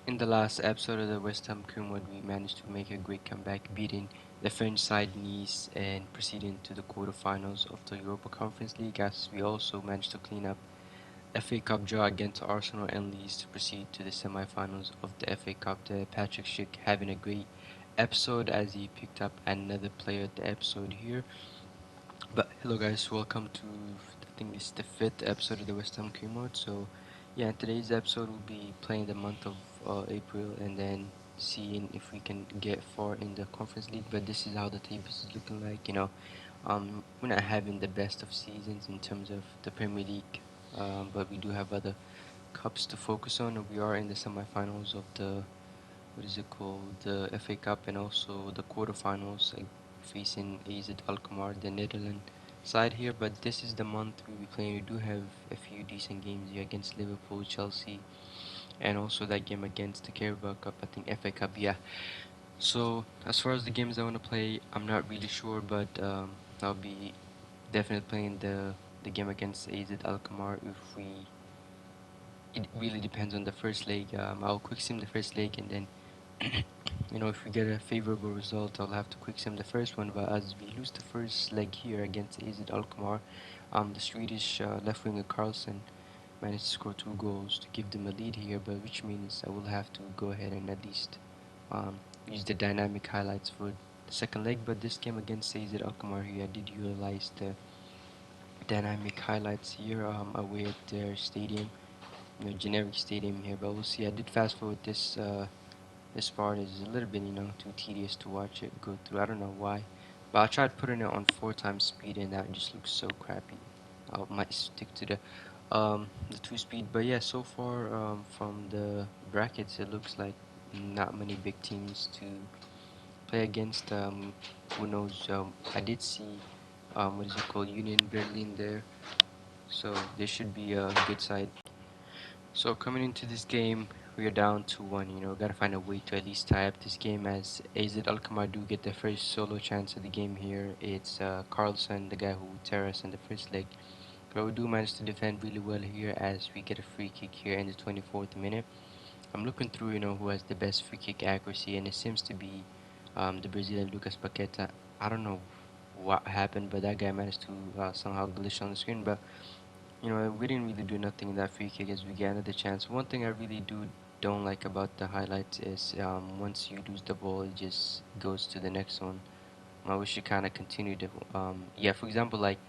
In the last episode of the West Ham Crew, we managed to make a great comeback, beating the French side Nice and proceeding to the quarterfinals of the Europa Conference League. As we also managed to clean up FA Cup draw against Arsenal and Leeds to proceed to the semi-finals of the FA Cup. Patrick Schick having a great episode as he picked up another player at the episode here. But hello guys, welcome to I think it's the fifth episode of the West Ham Crew Mode. So yeah, in today's episode we'll be playing the month of April and then seeing if we can get far in the Conference League. But this is how the table is looking like. We're not having the best of seasons in terms of the Premier League, but we do have other cups to focus on. We are in the semi-finals of the what is it called, the FA Cup, and also the quarterfinals, like facing AZ Alkmaar, the Netherlands side here. But this is the month we'll be playing. We do have a few decent games here against Liverpool, Chelsea, and also that game against the Carabao Cup, I think FA Cup, yeah. So as far as the games I want to play, I'm not really sure, but I'll be definitely playing the game against AZ Alkmaar if we. It really depends on the first leg. I'll quick sim the first leg and then if we get a favorable result, I'll have to quick sim the first one. But as we lose the first leg here against AZ Alkmaar, the Swedish left winger Carlson managed to score 2 goals to give them a lead here. But which means I will have to go ahead and at least um, use the dynamic highlights for the second leg. But this game against AZ Alkmaar here, I did utilize the dynamic highlights here away at their stadium, generic stadium here. But we'll see. I did fast forward this part is a little bit, too tedious to watch it go through. I don't know why. But I tried putting it on 4 times speed and that just looks so crappy. I might stick to the 2 speed. But yeah, so far from the brackets it looks like not many big teams to play against. Who knows? I did see what is it called? Union Berlin there. So there should be a good side. So coming into this game, we are down 2-1. Gotta find a way to at least tie up this game as AZ Alkmaar do get their first solo chance of the game here. It's Carlson, the guy who tear us in the first leg. But we do manage to defend really well here as we get a free kick here in the 24th minute. I'm looking through, who has the best free kick accuracy, and it seems to be the Brazilian Lucas Paqueta. I don't know what happened, but that guy managed to somehow glitch on the screen. But we didn't really do nothing in that free kick as we get another chance. One thing I really don't like about the highlights is once you lose the ball, it just goes to the next one. I wish it kind of continued. Yeah, for example, like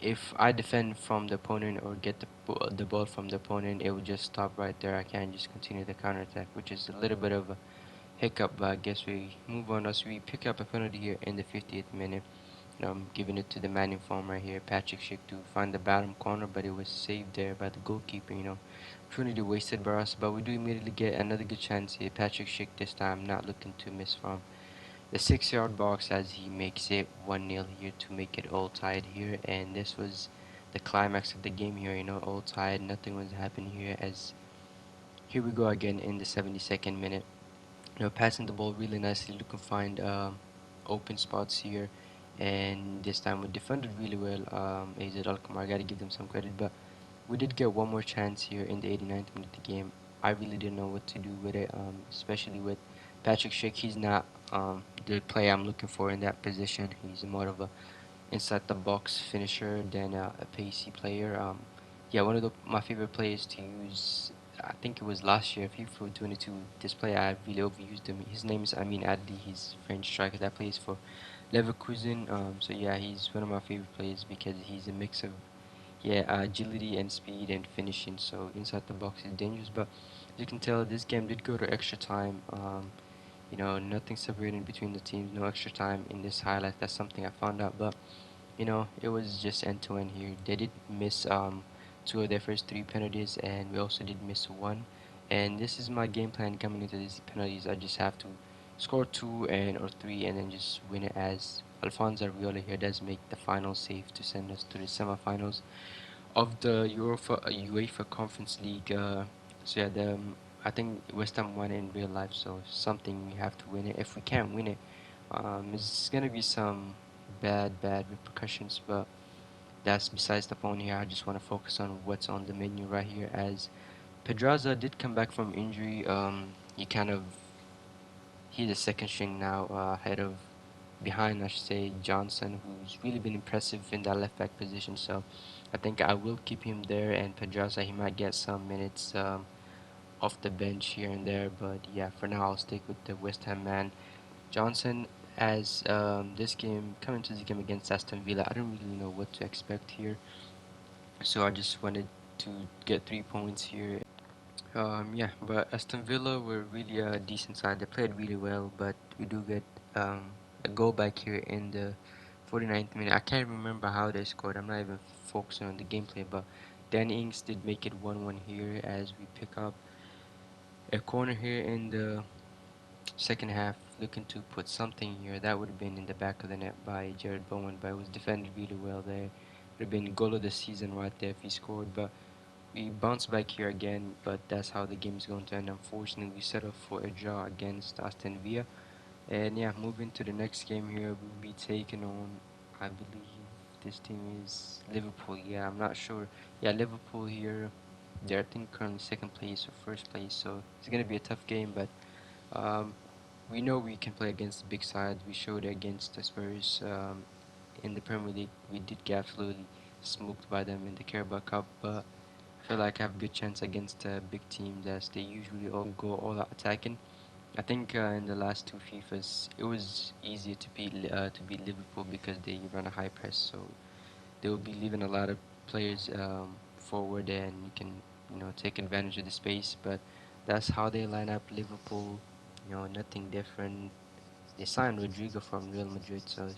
if I defend from the opponent or get the ball from the opponent, it would just stop right there. I can't just continue the counter attack, which is a little bit of a hiccup. But I guess we move on as we pick up a penalty here in the 50th minute. Giving it to the man in form right here, Patrick Schick, to find the bottom corner, but it was saved there by the goalkeeper. Opportunity wasted by us, but we do immediately get another good chance here. Patrick Schick this time not looking to miss from the 6-yard box as he makes it 1-0 here to make it all tied here. And this was the climax of the game here. All tied, nothing was happening here. As here we go again in the 72nd minute. Passing the ball really nicely, looking to find open spots here, and this time we defended really well. AZ Alkmaar, gotta give them some credit, but we did get one more chance here in the 89th minute of the game. I really didn't know what to do with it, especially with Patrick Schick. He's not the player I'm looking for in that position. He's more of a inside the box finisher than a pacey player. Yeah, one of my favorite players to use. I think it was last year, FIFA 22. This player I really overused him. His name is Amin Adli. He's French striker that plays for Leverkusen. So yeah, he's one of my favorite players because he's a mix of agility and speed and finishing. So inside the box is dangerous. But as you can tell, this game did go to extra time. Nothing separating between the teams. No extra time in this highlight. That's something I found out. But it was just end to end here. They did miss two of their first three penalties, and we also did miss one. And this is my game plan coming into these penalties. I just have to score two and or three, and then just win it. As Alfonso Ariola here does make the final save to send us to the semifinals of the UEFA Conference League. So yeah, I think West Ham won it in real life, so something we have to win it. If we can't win it, it's gonna be some bad repercussions, but that's besides the point here. I just want to focus on what's on the menu right here. As Pedraza did come back from injury, he kind of he's the second string now, ahead of behind I should say Johnson, who's really been impressive in that left back position. So I think I will keep him there, and Pedraza he might get some minutes off the bench here and there. But yeah, for now I'll stick with the West Ham man. Johnson, as this game coming to this game against Aston Villa, I don't really know what to expect here. So I just wanted to get 3 points here. Yeah, but Aston Villa were really a decent side. They played really well, but we do get a goal back here in the 49th minute. I can't remember how they scored. I'm not even focusing on the gameplay, but Danny Ings did make it 1-1 here as we pick up a corner here in the second half, looking to put something here. That would have been in the back of the net by Jared Bowen, but it was defended really well there. Would have been goal of the season right there if he scored, but we bounce back here again, but that's how the game is going to end. Unfortunately, we settled for a draw against Aston Villa. And yeah, moving to the next game here, we'll be taking on, I believe this team is Liverpool. Yeah, I'm not sure. Yeah, Liverpool here. They're I think currently second place or first place, so it's gonna be a tough game. But um, we know we can play against the big side. We showed it against the Spurs in the Premier League. We did get absolutely smoked by them in the Carabao Cup, but I feel like I have a good chance against big teams as they usually all go all out attacking. I think in the last two FIFAs it was easier to beat Liverpool because they run a high press, so they will be leaving a lot of players forward, and you can take advantage of the space. But that's how they line up. Liverpool, nothing different. They signed Rodrigo from Real Madrid, so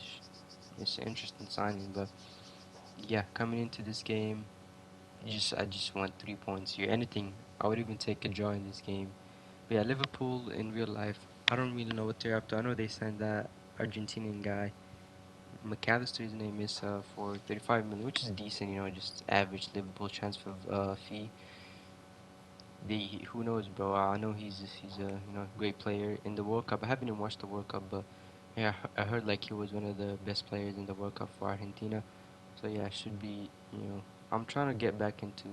it's an interesting signing. But yeah, coming into this game, I just want 3 points here. Anything, I would even take a draw in this game. But yeah, Liverpool in real life, I don't really know what they're up to. I know they signed that Argentinian guy, McAllister. His name is for 35 million, which is decent. Just average Liverpool transfer fee. Who knows, bro? I know he's a great player in the World Cup. I haven't even watched the World Cup, but yeah, I heard like he was one of the best players in the World Cup for Argentina. So yeah, it should be I'm trying to get back into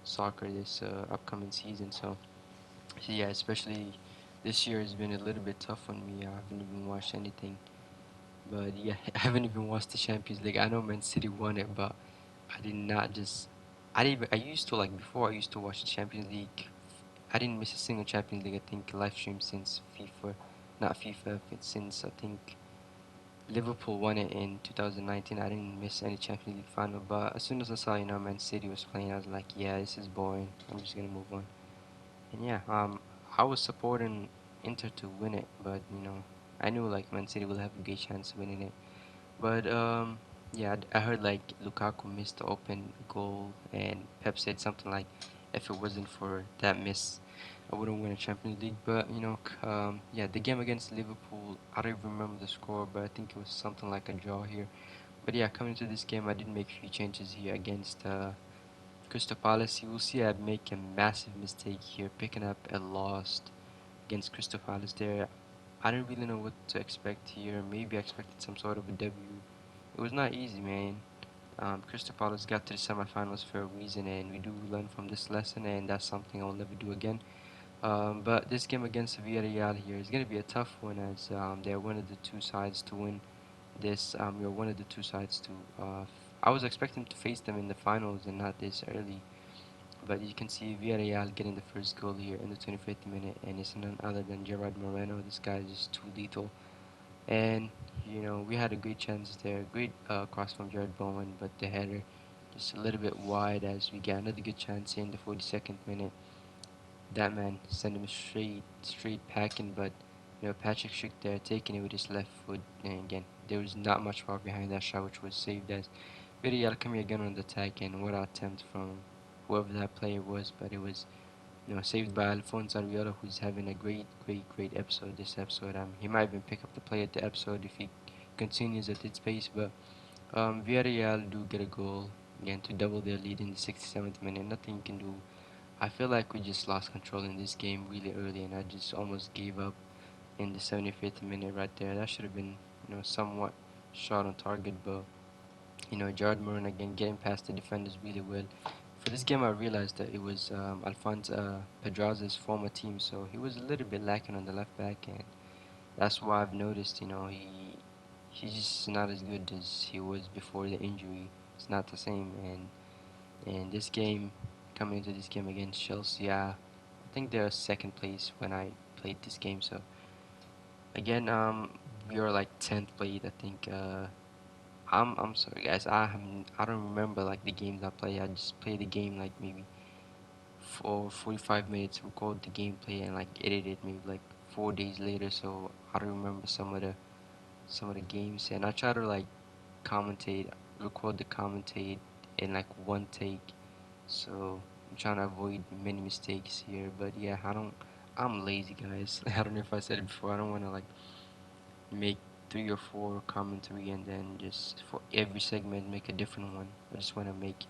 soccer this upcoming season. So yeah, especially this year has been a little bit tough on me. I haven't even watched anything. But yeah, I haven't even watched the Champions League. I know Man City won it, but I did not just. I didn't. I used to like before. I used to watch the Champions League. I didn't miss a single Champions League. I think live stream since FIFA, not FIFA. Since I think Liverpool won it in 2019. I didn't miss any Champions League final. But as soon as I saw Man City was playing, I was like, yeah, this is boring. I'm just gonna move on. And yeah, I was supporting Inter to win it, but I knew like Man City will have a good chance of winning it. But yeah, I heard like Lukaku missed the open goal, and Pep said something like, "If it wasn't for that miss, I wouldn't win a Champions League." But yeah, the game against Liverpool, I don't even remember the score, but I think it was something like a draw here. But yeah, coming to this game, I did make a few changes here against Crystal Palace. You will see I make a massive mistake here, picking up a loss against Crystal Palace there. I didn't really know what to expect here. Maybe I expected some sort of a W. It was not easy, man. Crystal Palace got to the semifinals for a reason, and we do learn from this lesson, and that's something I'll never do again. But this game against Villarreal here is going to be a tough one as they're one of the two sides to win this. You're one of the two sides to. I was expecting to face them in the finals and not this early. But you can see Villarreal getting the first goal here in the 25th minute, and it's none other than Gerard Moreno. This guy is just too lethal. And we had a great chance there, great cross from Jared Bowen, but the header just a little bit wide as we get another good chance here in the 42nd minute. That man sent him straight packing, but Patrick Schick there taking it with his left foot, and again there was not much power behind that shot, which was saved as Villarreal coming again on the attack, and what an attempt from whoever that player was, but it was saved by Alfonso Arriola, who's having a great episode this episode. He might even pick up the play at the episode if he continues at this pace, but Villarreal do get a goal again to double their lead in the 67th minute. Nothing you can do. I feel like we just lost control in this game really early, and I just almost gave up in the 75th minute right there. That should have been somewhat shot on target, but Jared Moran again getting past the defenders really well, For this game, I realized that it was Alphonse Pedraza's former team, so he was a little bit lacking on the left back, and that's why I've noticed. He's just not as good as he was before the injury. It's not the same, and this game, coming into this game against Chelsea, I think they're second place when I played this game. So again, we are like 10th place. I think. I'm sorry guys. I don't remember like the games I play. I just play the game like maybe for 45 minutes, record the gameplay and like edit it maybe like 4 days later. So I don't remember some of the games, and I try to like commentate, record the commentate in like one take. So I'm trying to avoid many mistakes here. But yeah, I don't. I'm lazy, guys. I don't know if I said it before. I don't want to like make 3 or 4 commentary and then just for every segment make a different one. I just want to make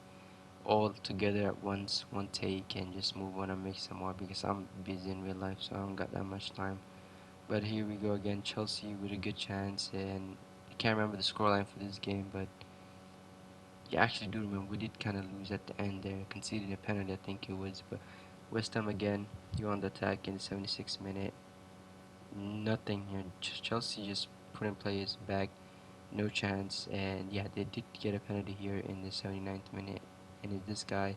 all together at once, one take, and just move on and make some more because I'm busy in real life, so I don't got that much time. But here we go again, Chelsea with a good chance, and I can't remember the scoreline for this game, but yeah, I actually do remember we did kind of lose at the end there, conceding a penalty, I think it was. But West Ham again, you're on the attack in the 76th minute. Nothing here. Chelsea just putting players back, no chance, and yeah, they did get a penalty here in the 79th minute, and it's this guy.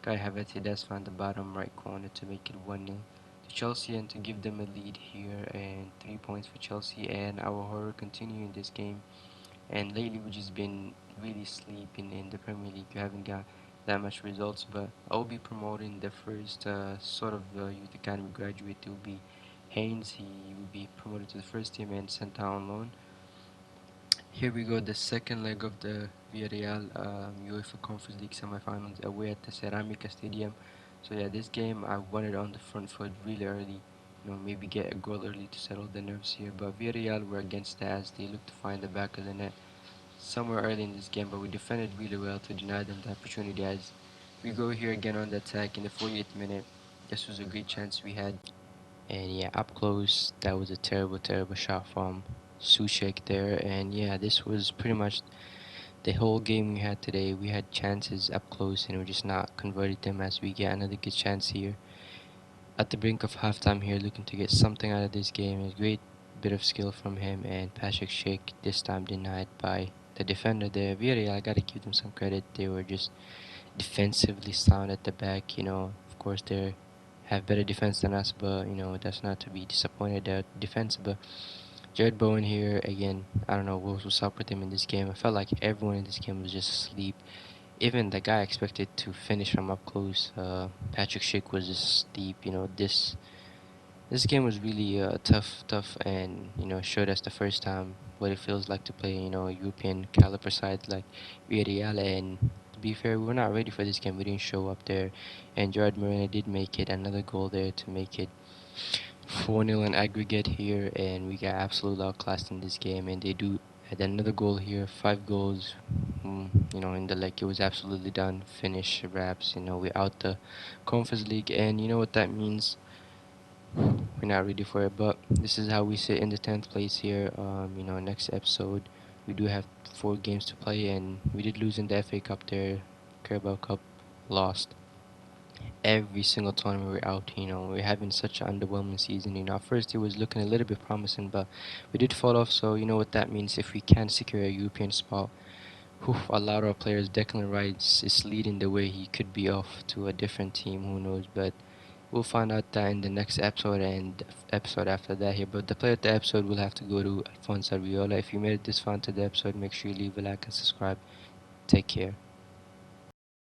Kai Havertz does find the bottom right corner to make it 1-0 to Chelsea and to give them a lead here, and 3 points for Chelsea. And our horror continue in this game. And lately we've just been really sleeping in the Premier League. We haven't got that much results, but I'll be promoting the first sort of youth academy graduate. It will be Haynes. He will be promoted to the first team and sent out on loan. Here we go, the second leg of the Villarreal UEFA Conference League semifinals away at the Ceramica Stadium. So yeah, this game I wanted on the front foot really early. Maybe get a goal early to settle the nerves here. But Villarreal were against that as they looked to find the back of the net somewhere early in this game. But we defended really well to deny them the opportunity as we go here again on the attack in the 48th minute. This was a great chance we had. And yeah, up close, that was a terrible, terrible shot from Sushek there. And yeah, this was pretty much the whole game we had today. We had chances up close and we just not converted them as we get another good chance here. At the brink of halftime here, looking to get something out of this game. A great bit of skill from him and Patrick Schick this time denied by the defender there. Villarreal, I gotta give them some credit. They were just defensively sound at the back. Of course they have better defense than us, but that's not to be disappointed at defense. But Jared Bowen here again. I don't know what was up with him in this game. I felt like everyone in this game was just asleep. Even the guy expected to finish from up close. Patrick Schick was just asleep. This game was really tough, and showed us the first time what it feels like to play. European caliber side like Villarreal. And to be fair, we were not ready for this game. We didn't show up there, and Gerard Moreno did make it another goal there to make it 4-0 in aggregate here, and we got absolutely outclassed in this game. And they do had another goal here, 5 goals. In the leg, it was absolutely done. Finish wraps. We're out the Conference League, and you know what that means. We're not ready for it, but this is how we sit in the 10th place here. Next episode, we do have 4 games to play, and we did lose in the FA Cup there. Carabao Cup lost every single tournament we're out. We're having such an underwhelming season. At first it was looking a little bit promising, but we did fall off. So you know what that means. If we can secure a European spot, a lot of our players, Declan Rice is leading the way. He could be off to a different team. Who knows? But we'll find out that in the next episode and episode after that here. But the player of the episode will have to go to Alfonso Ariola. If you made it this far into the episode, make sure you leave a like and subscribe. Take care.